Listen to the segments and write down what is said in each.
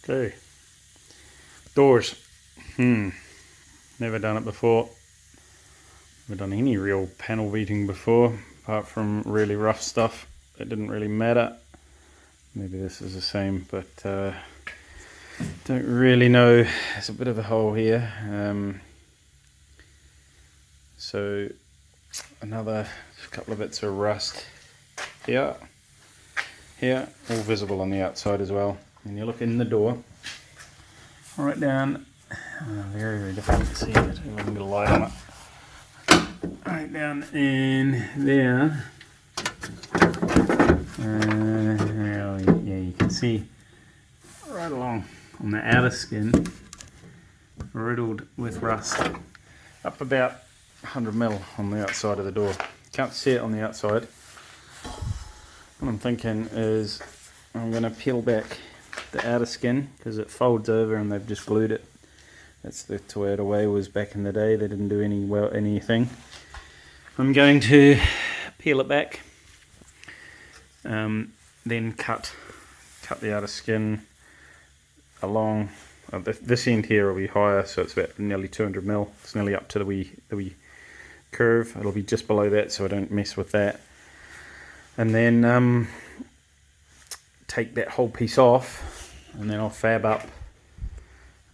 Okay. Doors. Never done it before. Never done any real panel beating before, apart from really rough stuff. It didn't really matter. Maybe this is the same, but don't really know. There's a bit of a hole here. So another couple of bits of rust here. Here, all visible on the outside as well. And you look in the door, right down, very, very difficult to see it, if I can get a light on it. Right down in there, yeah, you can see right along on the outer skin, riddled with rust, up about 100mm on the outside of the door. Can't see it on the outside. What I'm thinking is I'm going to peel back the outer skin because it folds over and they've just glued it. That's the way it was back in the day. They didn't do anything. I'm going to peel it back, then cut the outer skin along. This end here will be higher, so it's about nearly 200mm. It's nearly up to the wee curve. It'll be just below that, so I don't mess with that. And then take that whole piece off, and then I'll fab up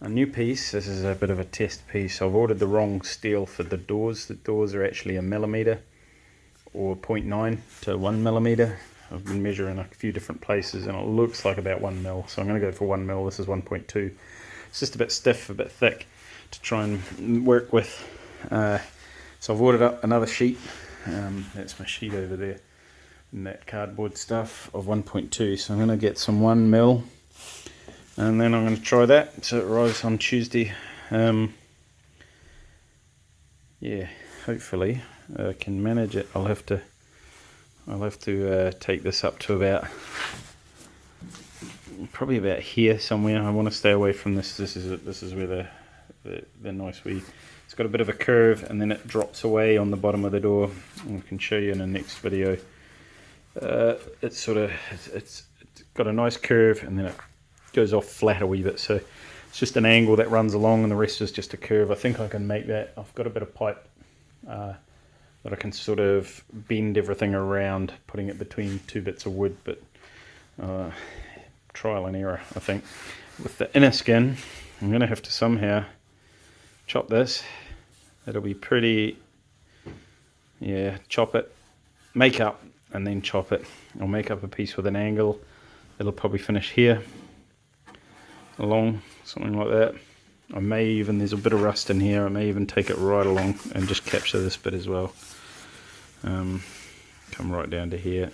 a new piece. This is a bit of a test piece. I've ordered the wrong steel for the doors. The doors are actually 1mm or 0.9 to 1mm. I've been measuring a few different places and it looks like about 1mm, so I'm going to go for 1mm. This is 1.2. It's just a bit stiff, a bit thick to try and work with. So I've ordered up another sheet. That's my sheet over there. And that cardboard stuff of 1.2, so I'm going to get some 1mm and then I'm going to try that. So it arrives on Tuesday. Yeah, hopefully I can manage it. I'll have to take this up to about probably about here somewhere. I want to stay away from this. This is where the nice wee. It's got a bit of a curve and then it drops away on the bottom of the door. I can show you in the next video. It's got a nice curve and then it goes off flat a wee bit, so it's just an angle that runs along and the rest is just a curve. I think I can make that. I've got a bit of pipe that I can sort of bend everything around, putting it between two bits of wood, but trial and error, I think. With the inner skin, I'm going to have to somehow chop this. It'll be pretty, yeah, chop it, make up, and then chop it. I'll make up a piece with an angle. It'll probably finish here, along, something like that. I may even, there's a bit of rust in here, I may even take it right along and just capture this bit as well. Come right down to here.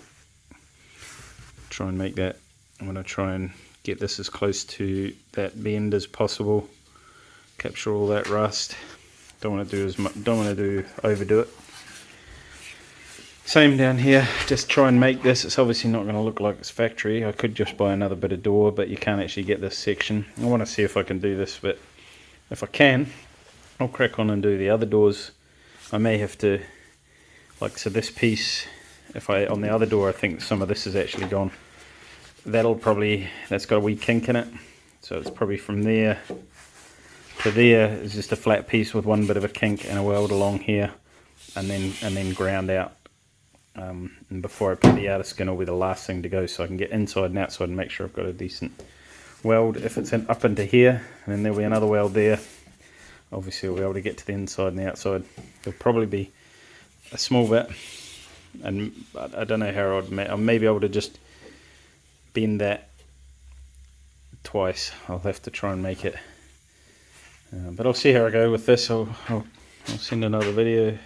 Try and make that. I'm going to try and get this as close to that bend as possible. Capture all that rust. Don't want to do as much, don't want to overdo it. Same down here, just try and make this. It's obviously not going to look like it's factory. I could just buy another bit of door, but you can't actually get this section. I want to see if I can do this, but if I can, I'll crack on and do the other doors. I may have to, like, so this piece, on the other door, I think some of this is actually gone. That's got a wee kink in it. So it's probably from there to there is just a flat piece with one bit of a kink and a weld along here, and then ground out. And before I put the outer skin will be the last thing to go, so I can get inside and outside and make sure I've got a decent weld. If it's up into here, and then there'll be another weld there, obviously we'll be able to get to the inside and the outside. There'll probably be a small bit, and I don't know how I may be able to just bend that twice. I'll have to try and make it, but I'll see how I go with this. I'll send another video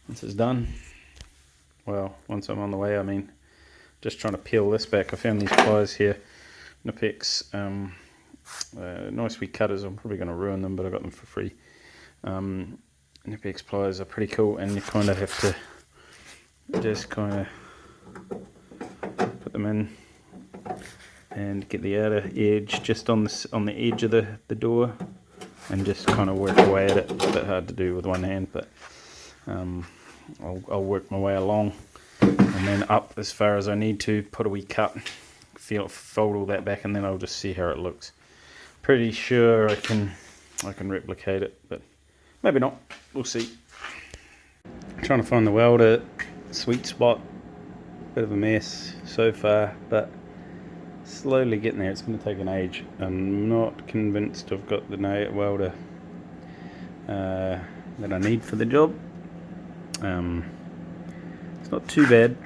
once it's done. Well, once I'm on the way, I mean, just trying to peel this back. I found these pliers here, Nipex, nice wee cutters. I'm probably going to ruin them, but I got them for free. Nipex pliers are pretty cool, and you kind of have to just kind of put them in and get the outer edge just on the edge of the door, and just kind of work away at it. It's a bit hard to do with one hand, but I'll work my way along and then up as far as I need to, put a wee cut fold all that back, and then I'll just see how it looks. Pretty sure I can replicate it, but maybe not. We'll see. I'm trying to find the welder sweet spot. Bit of a mess so far, but slowly getting there. It's going to take an age. I'm not convinced I've got the welder that I need for the job. It's not too bad,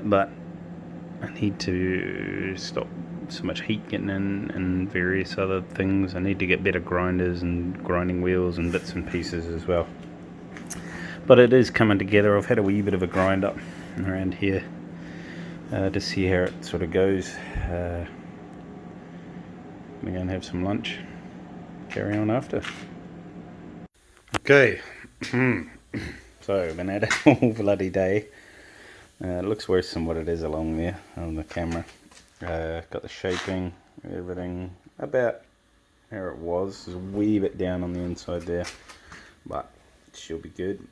but I need to stop so much heat getting in and various other things. I need to get better grinders and grinding wheels and bits and pieces as well. But it is coming together. I've had a wee bit of a grind up around here to see how it sort of goes. We're going to have some lunch. Carry on after. Okay. So I've been at it all bloody day. It looks worse than what it is along there on the camera. Got the shaping, everything about how it was. There's a wee bit down on the inside there, but it should be good.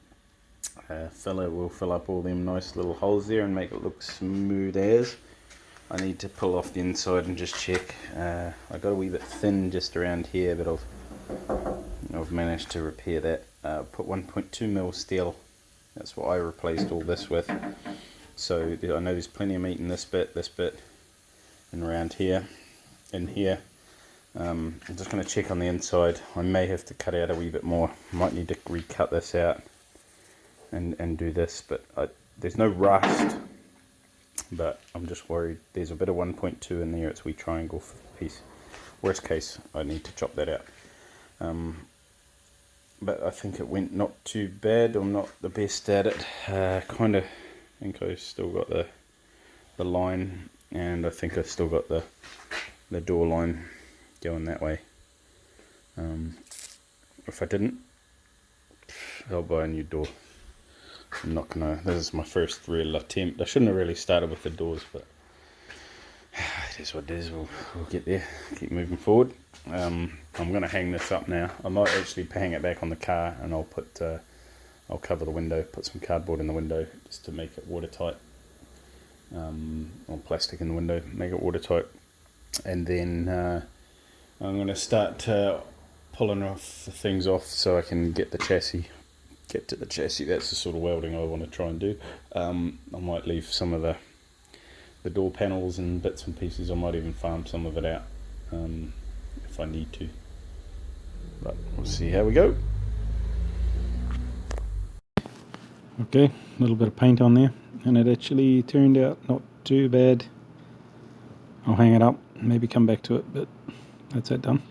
Filler will fill up all them nice little holes there and make it look smooth as. I need to pull off the inside and just check. I got a wee bit thin just around here, but I've managed to repair that. Put 1.2mm steel. That's what I replaced all this with. So I know there's plenty of meat in this bit, and around here, in here. I'm just going to check on the inside. I may have to cut out a wee bit more. Might need to recut this out and do this, but there's no rust. But I'm just worried. There's a bit of 1.2 in there. It's a wee triangle piece. Worst case, I need to chop that out. But I think it went not too bad. I'm not the best at it. Kind of think I've still got the line, and I think I've still got the door line going that way. If I didn't, I'll buy a new door. I'm not gonna. This is my first real attempt. I shouldn't have really started with the doors, but it is what it is. We'll get there. Keep moving forward. I'm gonna hang this up now. I might actually hang it back on the car, and I'll cover the window, put some cardboard in the window just to make it watertight, or plastic in the window, make it watertight, and then I'm going to start pulling off the things off so I can get to the chassis. That's the sort of welding I want to try and do. I might leave some of the door panels and bits and pieces. I might even farm some of it out if I need to, but we'll see how we go. Okay, a little bit of paint on there, and it actually turned out not too bad. I'll hang it up, maybe come back to it, but that's it done.